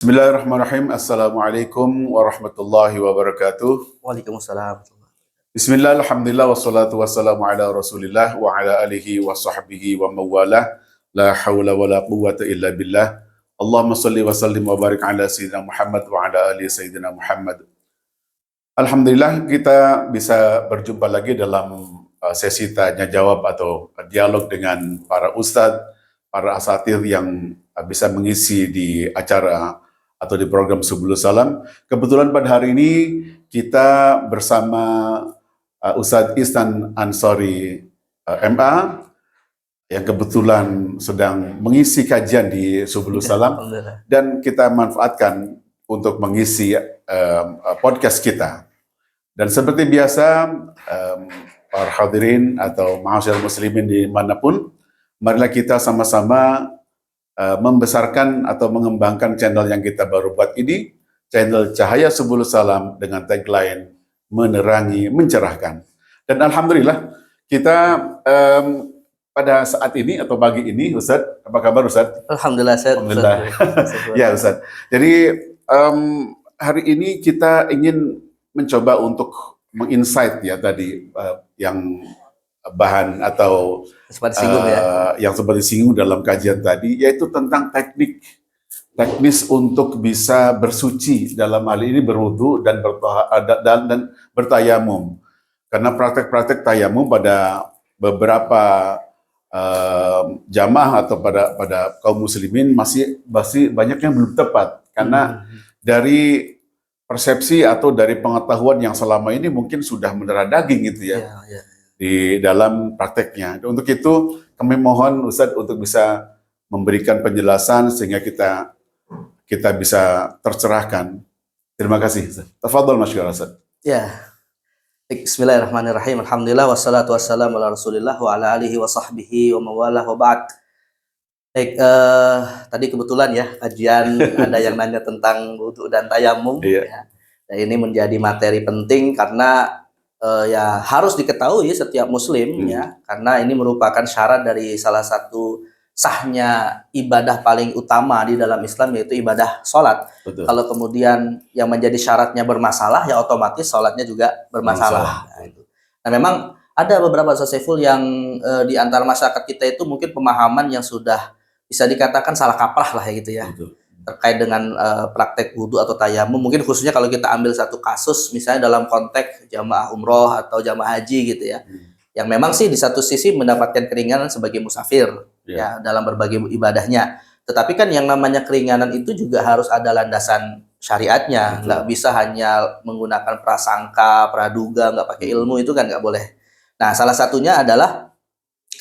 Bismillahirrahmanirrahim. Assalamualaikum warahmatullahi wabarakatuh. Waalaikumsalam. Bismillah, alhamdulillah, wassalatu wassalamu ala rasulillah wa ala alihi wa sahbihi wa mawalah. La hawla wa la quwwata illa billah. Allahumma salli wa sallim wa barik ala Sayyidina Muhammad wa ala ali Sayyidina Muhammad. Alhamdulillah kita bisa berjumpa lagi dalam sesi tanya jawab atau dialog dengan para ustadz, para asatir yang bisa mengisi di acara atau di program Subulus Salam. Kebetulan pada hari ini kita bersama Ustadz Ihsan Ansori MA yang kebetulan sedang mengisi kajian di Subulus Salam dan kita manfaatkan untuk mengisi podcast kita. Dan seperti biasa, para hadirin atau ma'asyiral muslimin dimanapun, marilah kita sama-sama membesarkan atau mengembangkan channel yang kita baru buat ini, channel Cahaya Subulus Salam dengan tagline menerangi, mencerahkan. Dan alhamdulillah kita pada saat ini atau pagi ini, Ustadz, apa kabar Ustadz? Alhamdulillah, Ustadz. Alhamdulillah. Ya Ustadz. Jadi hari ini kita ingin mencoba untuk menginsight ya tadi yang bahan atau yang sempat disinggung dalam kajian tadi, yaitu tentang teknis untuk bisa bersuci, dalam hal ini berwudu dan bertayamum. Karena praktek-praktek tayamum pada beberapa jamaah atau pada kaum muslimin masih banyak yang belum tepat, karena dari persepsi atau dari pengetahuan yang selama ini mungkin sudah mendarah daging gitu ya. Di dalam prakteknya. Untuk itu kami mohon Ustadz untuk bisa memberikan penjelasan sehingga kita bisa tercerahkan. Terima kasih. Tafadhol masyaallah Ustadz. Ya. Bismillahirrahmanirrahim. Alhamdulillah wassalatu wassalamu ala Rasulillah wa ala alihi wa sahbihi wa mawalah wa ba'd. Baik, tadi kebetulan ya kajian ada yang nanya tentang wudu dan tayamum. Ya. Dan ini menjadi materi penting karena ya harus diketahui setiap muslim ya, karena ini merupakan syarat dari salah satu sahnya ibadah paling utama di dalam Islam, yaitu ibadah sholat. Betul. Kalau kemudian yang menjadi syaratnya bermasalah, ya otomatis sholatnya juga bermasalah. Nah, memang ada beberapa Saiful yang di antara masyarakat kita itu mungkin pemahaman yang sudah bisa dikatakan salah kaprah lah ya gitu ya. Betul. Terkait dengan praktek wudu atau tayamum, mungkin khususnya kalau kita ambil satu kasus misalnya dalam konteks jamaah umroh atau jamaah haji gitu ya, yang memang sih di satu sisi mendapatkan keringanan sebagai musafir ya dalam berbagai ibadahnya, tetapi kan yang namanya keringanan itu juga harus ada landasan syariatnya. Nggak bisa hanya menggunakan prasangka, praduga, nggak pakai ilmu, itu kan nggak boleh. Nah, salah satunya adalah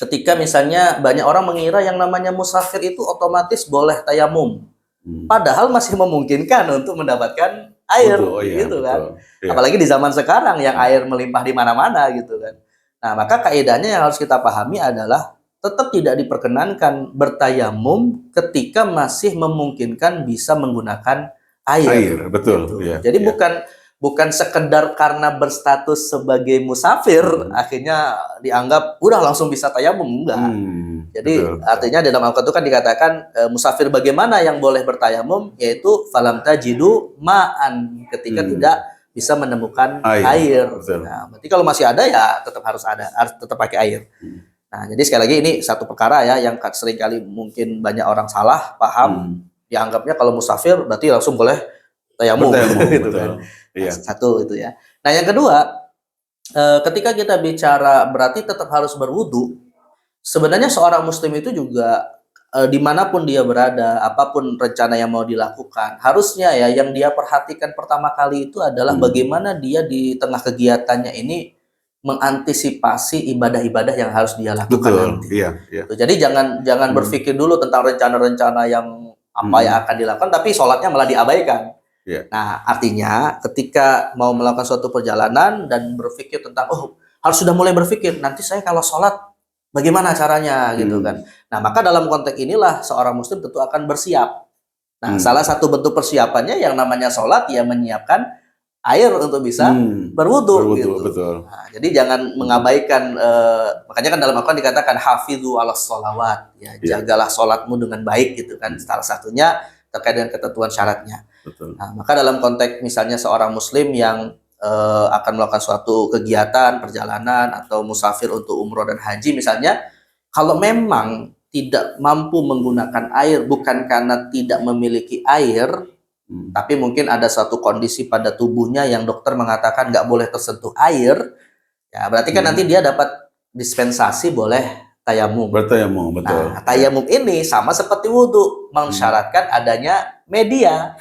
ketika misalnya banyak orang mengira yang namanya musafir itu otomatis boleh tayamum. Padahal masih memungkinkan untuk mendapatkan air, gitu kan. Betul. Apalagi di zaman sekarang yang air melimpah di mana-mana gitu kan. Nah, maka kaidahnya yang harus kita pahami adalah tetap tidak diperkenankan bertayamum ketika masih memungkinkan bisa menggunakan air. Betul. Gitu. Jadi bukan sekedar karena berstatus sebagai musafir akhirnya dianggap udah langsung bisa tayamum, enggak. Jadi artinya dalam Al-Qur'an itu kan dikatakan musafir bagaimana yang boleh bertayamum, yaitu falam tajidu ma'an, ketika tidak bisa menemukan air. Nah, berarti kalau masih ada ya tetap harus tetap pakai air. Nah, jadi sekali lagi ini satu perkara ya yang seringkali mungkin banyak orang salah paham, dianggapnya kalau musafir berarti langsung boleh tayamum gitu kan. Satu itu ya. Nah, yang kedua, ketika kita bicara berarti tetap harus berwudu, sebenarnya seorang muslim itu juga dimanapun dia berada, apapun rencana yang mau dilakukan, harusnya ya yang dia perhatikan pertama kali itu adalah bagaimana dia di tengah kegiatannya ini mengantisipasi ibadah-ibadah yang harus dia lakukan nanti. Jadi jangan berpikir dulu tentang rencana-rencana yang apa yang akan dilakukan, tapi sholatnya malah diabaikan. Nah, artinya ketika mau melakukan suatu perjalanan dan berpikir tentang harus sudah mulai berpikir nanti saya kalau sholat bagaimana caranya gitu kan. Nah, maka dalam konteks inilah seorang muslim tentu akan bersiap. Nah, salah satu bentuk persiapannya yang namanya sholat ya menyiapkan air untuk bisa berwudu gitu. Betul. Nah, jadi jangan mengabaikan, makanya kan dalam Al-Quran dikatakan hafidhu ala sholawat, ya, jagalah sholatmu dengan baik gitu kan. Salah satunya terkait dengan ketentuan syaratnya. Betul. Nah, maka dalam konteks misalnya seorang muslim yang akan melakukan suatu kegiatan, perjalanan, atau musafir untuk umroh dan haji misalnya, kalau memang tidak mampu menggunakan air bukan karena tidak memiliki air, tapi mungkin ada suatu kondisi pada tubuhnya yang dokter mengatakan nggak boleh tersentuh air, ya berarti kan nanti dia dapat dispensasi boleh tayamum. Bertayamum, betul. Nah, tayamum ini sama seperti wudhu, mensyaratkan adanya media.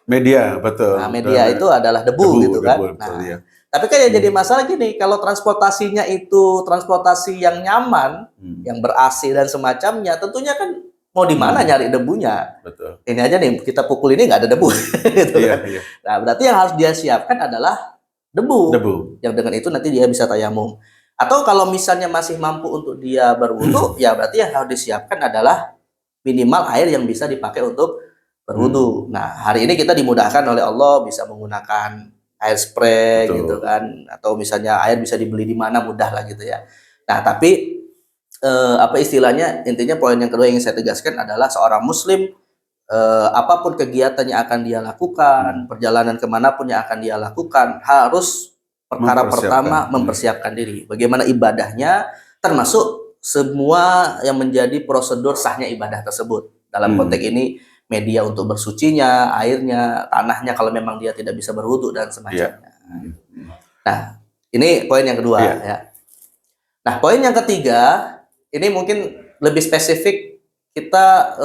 Media, betul. Nah, media itu adalah debu gitu kan. Debu, betul, nah, ya. Tapi kan yang jadi masalah gini, kalau transportasinya itu transportasi yang nyaman, yang ber-AC dan semacamnya, tentunya kan mau di mana nyari debunya. Betul. Ini aja nih, kita pukul ini nggak ada debu. Gitu Iya, kan. iya. Nah, berarti yang harus dia siapkan adalah debu. Yang dengan itu nanti dia bisa tayamum. Atau kalau misalnya masih mampu untuk dia berwudu, ya berarti yang harus disiapkan adalah minimal air yang bisa dipakai untuk berwudu. Nah, hari ini kita dimudahkan oleh Allah bisa menggunakan air spray gitu kan, atau misalnya air bisa dibeli di mana mudah lah gitu ya. Nah, tapi apa istilahnya, intinya poin yang kedua yang saya tegaskan adalah seorang muslim apapun kegiatan yang akan dia lakukan, perjalanan kemanapun yang akan dia lakukan, harus perkara pertama mempersiapkan diri. Bagaimana ibadahnya, termasuk semua yang menjadi prosedur sahnya ibadah tersebut. Dalam konteks ini media untuk bersucinya, airnya, tanahnya kalau memang dia tidak bisa berwudu dan semacamnya. Nah, ini poin yang kedua ya. Nah, poin yang ketiga ini mungkin lebih spesifik, kita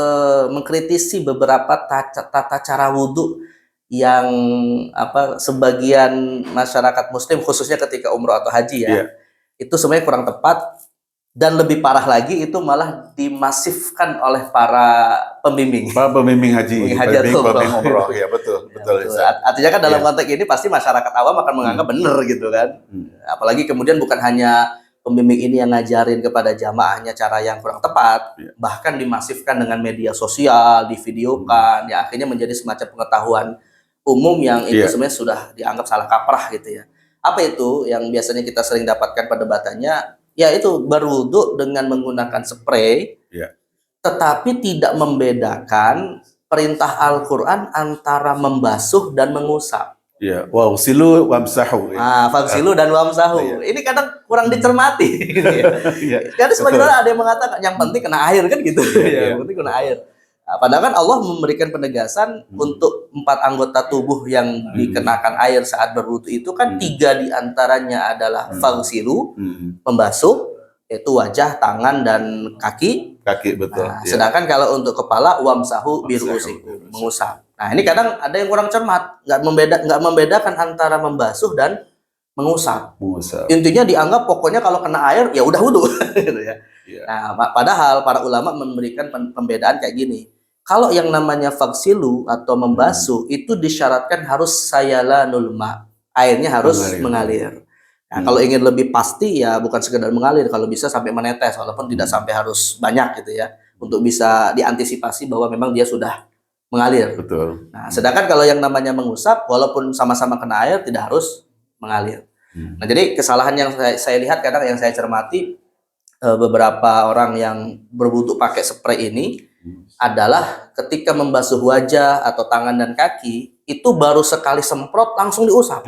mengkritisi beberapa tata cara wudu yang sebagian masyarakat muslim khususnya ketika umroh atau haji ya, itu sebenarnya kurang tepat. Dan lebih parah lagi itu malah dimasifkan oleh para pembimbing. Para pembimbing haji, pembimbing umroh. Ya, betul. Artinya kan dalam konteks ini pasti masyarakat awam akan menganggap benar gitu kan. Apalagi kemudian bukan hanya pembimbing ini yang ngajarin kepada jamaahnya cara yang kurang tepat, bahkan dimasifkan dengan media sosial, divideokan, ya akhirnya menjadi semacam pengetahuan umum yang itu sebenarnya sudah dianggap salah kaprah gitu ya. Apa itu yang biasanya kita sering dapatkan perdebatannya? Ya itu berwudu dengan menggunakan spray, tetapi tidak membedakan perintah Al-Quran antara membasuh dan mengusap. Ya, wagsilu wamsahu. Fagsilu dan wamsahu. Ini kadang kurang dicermati. Gitu ya. Jadi sebenarnya ada yang mengatakan yang penting kena air kan gitu. Yang penting kena air. Nah, padahal kan Allah memberikan penegasan untuk 4 anggota tubuh yang dikenakan air saat berwudu itu kan 3 diantaranya adalah fagsilu, membasuh, yaitu wajah, tangan, dan kaki. Kaki, betul. Nah, sedangkan kalau untuk kepala, wamsahu birusikum, mengusap. Nah, ini kadang ada yang kurang cermat, nggak membedakan antara membasuh dan mengusap. Intinya dianggap pokoknya kalau kena air ya udah wudu. Gitu ya. Nah, padahal para ulama memberikan pembedaan kayak gini. Kalau yang namanya fagsilu atau membasuh itu disyaratkan harus sayalanul ma, airnya harus mengalir. Nah, kalau ingin lebih pasti ya bukan sekedar mengalir, kalau bisa sampai menetes walaupun tidak sampai harus banyak gitu ya, untuk bisa diantisipasi bahwa memang dia sudah mengalir. Betul. Nah, sedangkan kalau yang namanya mengusap walaupun sama-sama kena air tidak harus mengalir. Nah, jadi kesalahan yang saya lihat kadang yang saya cermati beberapa orang yang berwudu pakai spray ini adalah ketika membasuh wajah atau tangan dan kaki itu baru sekali semprot langsung diusap.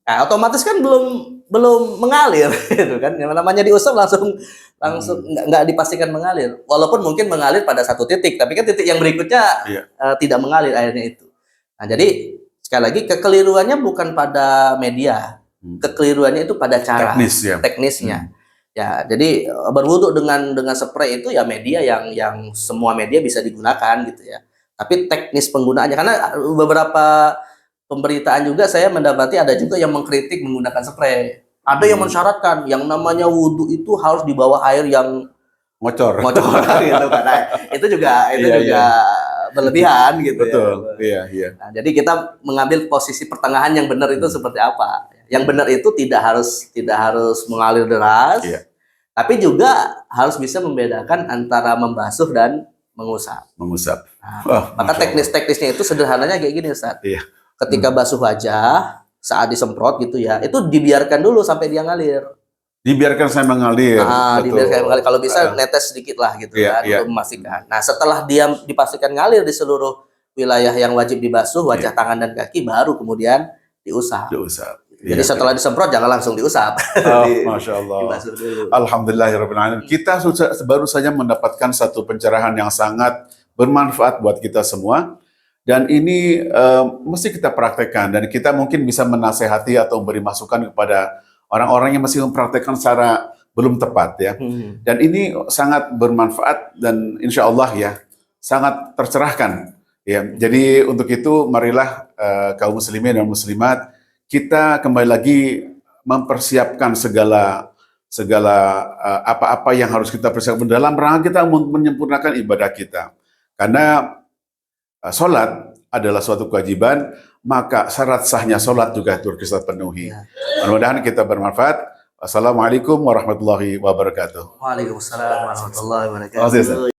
Nah, otomatis kan belum mengalir gitu kan. Yang namanya diusap langsung nggak dipastikan mengalir. Walaupun mungkin mengalir pada satu titik, tapi kan titik yang berikutnya tidak mengalir airnya itu. Nah, jadi sekali lagi kekeliruannya bukan pada media. Kekeliruannya itu pada cara teknisnya. Ya, jadi berwudu dengan spray itu ya media yang semua media bisa digunakan gitu ya. Tapi teknis penggunaannya, karena beberapa pemberitaan juga saya mendapati ada juga yang mengkritik menggunakan spray. Ada yang mensyaratkan yang namanya wudu itu harus di bawah air yang ngocor gitu kan. Nah, itu juga berlebihan gitu. Betul. Ya. Nah, jadi kita mengambil posisi pertengahan yang benar itu seperti apa? Yang benar itu tidak harus mengalir deras. Tapi juga harus bisa membedakan antara membasuh dan mengusap. Nah, maka teknisnya itu sederhananya kayak gini, Ustaz. Ketika basuh wajah saat disemprot gitu ya, itu dibiarkan dulu sampai dia ngalir. Dibiarkan sampai mengalir. Dibiarkan mengalir. Kalau bisa netes sedikit lah gitu kan untuk memastikan. Nah, setelah dia dipastikan ngalir di seluruh wilayah yang wajib dibasuh, wajah, tangan dan kaki, baru kemudian diusap. Jadi setelah disemprot jangan langsung diusap. Masya Allah. Dibasuh dulu. Alhamdulillahirrahmanirrahim. Kita baru saja mendapatkan satu pencerahan yang sangat bermanfaat buat kita semua. Dan ini mesti kita praktekkan. Dan kita mungkin bisa menasehati atau memberi masukan kepada orang-orang yang masih mempraktekkan secara belum tepat ya. Dan ini sangat bermanfaat dan insya Allah ya sangat tercerahkan. Ya, jadi untuk itu marilah kaum muslimin dan muslimat kita kembali lagi mempersiapkan segala apa-apa yang harus kita persiapkan dalam rangka kita menyempurnakan ibadah kita. Karena sholat adalah suatu kewajiban, maka syarat sahnya sholat juga harus kita penuhi. Mudah-mudahan kita bermanfaat. Assalamualaikum warahmatullahi wabarakatuh. Waalaikumsalam warahmatullahi wabarakatuh.